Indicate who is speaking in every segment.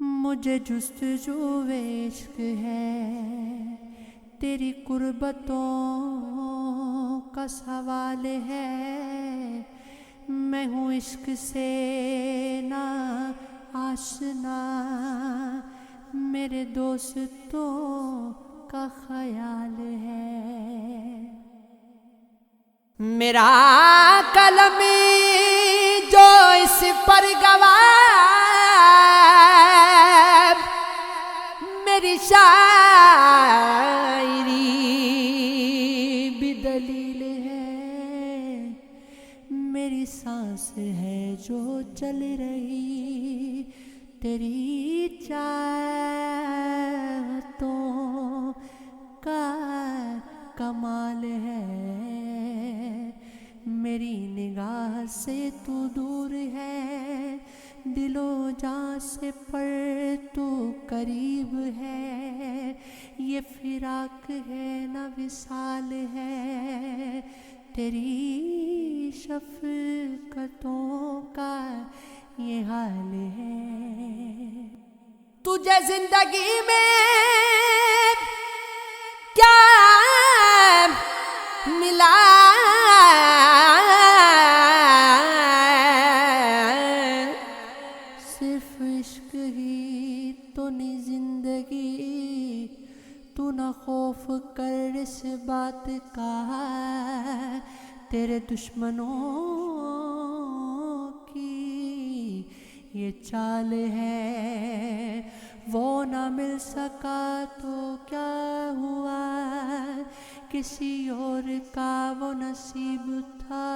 Speaker 1: مجھے جستجو عشق ہے، تیری قربتوں کا سوال ہے۔ میں ہوں عشق سے نا آشنا، میرے دوستوں کا خیال ہے۔ میرا قلم جو اس پر گواہ، میری شاعری بھی دلیل ہے، میری سانس ہے جو چل رہی، تیری چاہتوں کا کمال ہے۔ میری نگاہ سے تو دور ہے، دل و جاں سے پر تو قریب ہے۔ یہ فراق ہے نہ وصال ہے، تیری شفقتوں کا یہ حال ہے۔ تجھے زندگی میں کیا ملا، صرف عشق ہی تو نہیں زندگی، تو نہ خوف کر اس بات کا، تیرے دشمنوں کی یہ چال ہے۔ وہ نہ مل سکا تو کیا ہوا، کسی اور کا وہ نصیب تھا،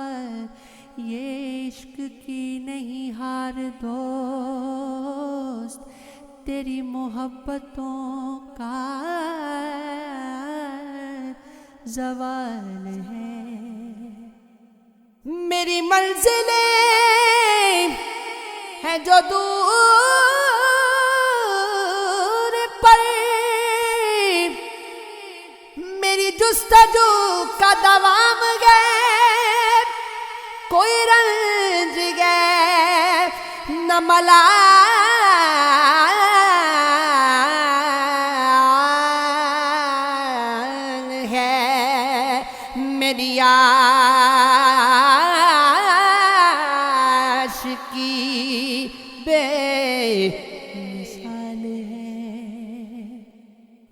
Speaker 1: یہ عشق کی نہیں ہار دوست، تیری محبتوں کا زوال ہے۔ میری منزلیں ہیں جو دور پر، میری جستجو کا دوام گئے، کوئی رنج گئے نہ ملال ہے، میری عاشقی بے مثال ہے۔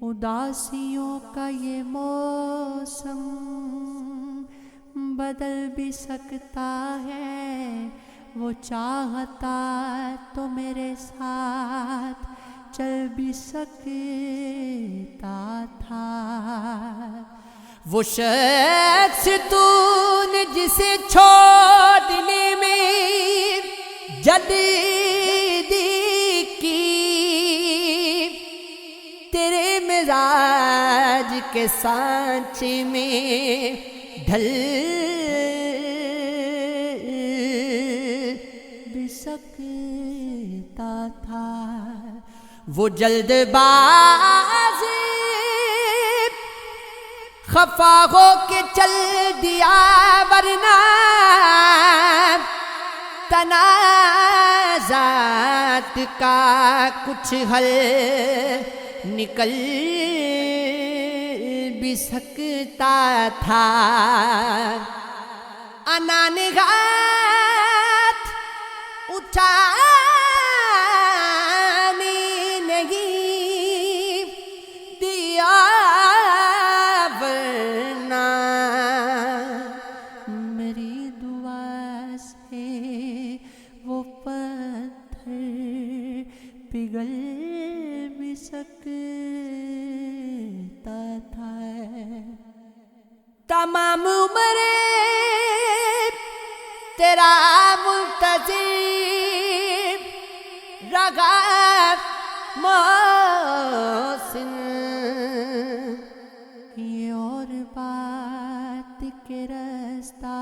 Speaker 1: اداسیوں کا یہ موسم بدل بھی سکتا ہے، وہ چاہتا تو میرے ساتھ چل بھی سکتا تھا۔ وہ شخص تو نے جسے چھوڑنے میں جلدی کی، تیرے مزاج کے سانچے میں ڈھل بھی سکتا تھا۔ وہ جلد باز خفا ہو کے چل دیا، ورنہ تنازعات کا کچھ حل نکل بھی سکتا تھا۔ انانگات اٹھانے نہیں دیا، ورنہ میری دعا سے وہ پتھر پگھل بھی سکتا تھا۔ تمام عمر تیرا منتظر رہا محسن، یہ اور بات کے رستہ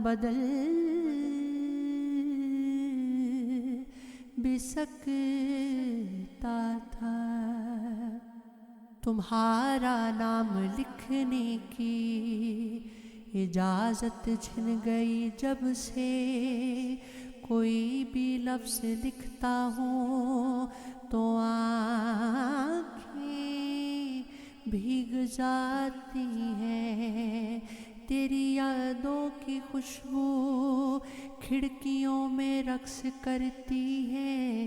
Speaker 1: بدل بھی سکتا تھا۔ تمہارا نام لکھنے کی اجازت چھن گئی جب سے، کوئی بھی لفظ لکھتا ہوں تو آنکھیں بھیگ جاتی ہیں، تیری یادوں کی خوشبو کھڑکیوں میں رقص کرتی ہے،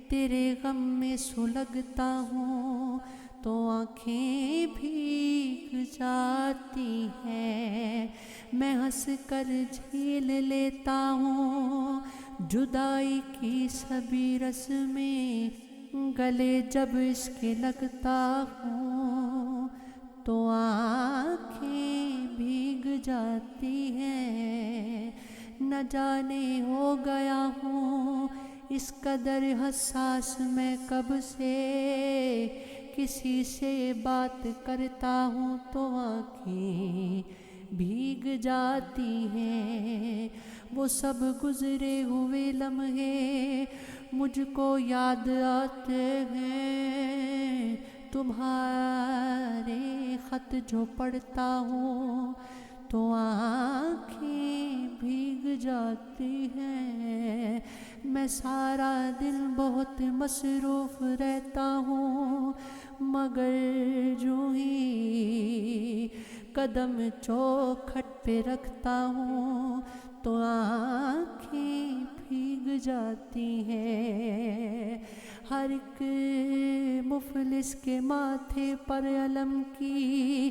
Speaker 1: تیرے غم میں سلگتا ہوں تو آنکھیں بھیگ جاتی ہیں، میں ہنس کر جھیل لیتا ہوں جدائی کی سبھی رسمیں، گلے جب اس کے لگتا ہوں تو آنکھیں بھیگ جاتی ہیں، نہ جانے ہو گیا ہوں اس قدر حساس میں کب سے، کسی سے بات کرتا ہوں تو آنکھیں بھیگ جاتی ہیں، وہ سب گزرے ہوئے لمحے مجھ کو یاد آتے ہیں، تمہارے خط جو پڑھتا ہوں تو آنکھیں بھیگ جاتی ہیں، میں سارا دن بہت مصروف رہتا ہوں مگر جو ہی قدم چوکھٹ پہ رکھتا ہوں تو آنکھیں بھیگ جاتی ہیں، ہر ایک مفلس کے ماتھے پر علم کی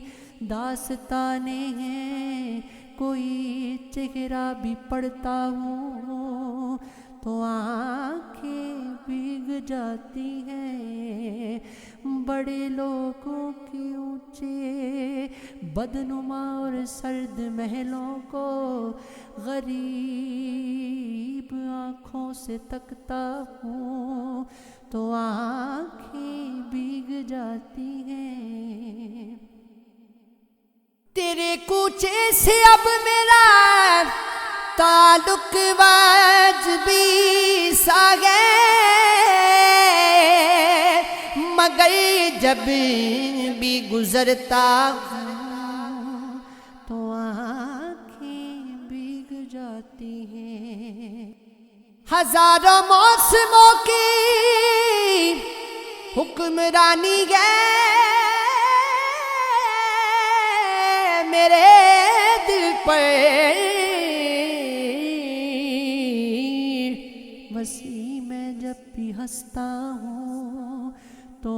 Speaker 1: داستانیں ہیں، کوئی چہرہ بھی پڑھتا ہوں تو آنکھیں بھیگ جاتی ہیں، بڑے لوگوں کے اونچے بدنما اور سرد محلوں کو غریب آنکھوں سے تکتا ہوں تو آنکھیں بھیگ جاتی ہیں، تیرے کوچے سے اب میرا تعلق واجبی سا ہے، مگر جب بھی گزرتا ہوں تو آنکھیں بھیگ جاتی ہیں، ہزاروں موسموں کی حکمرانی ہے میرے دل پر، وسیع میں جب بھی ہنستا ہوں تو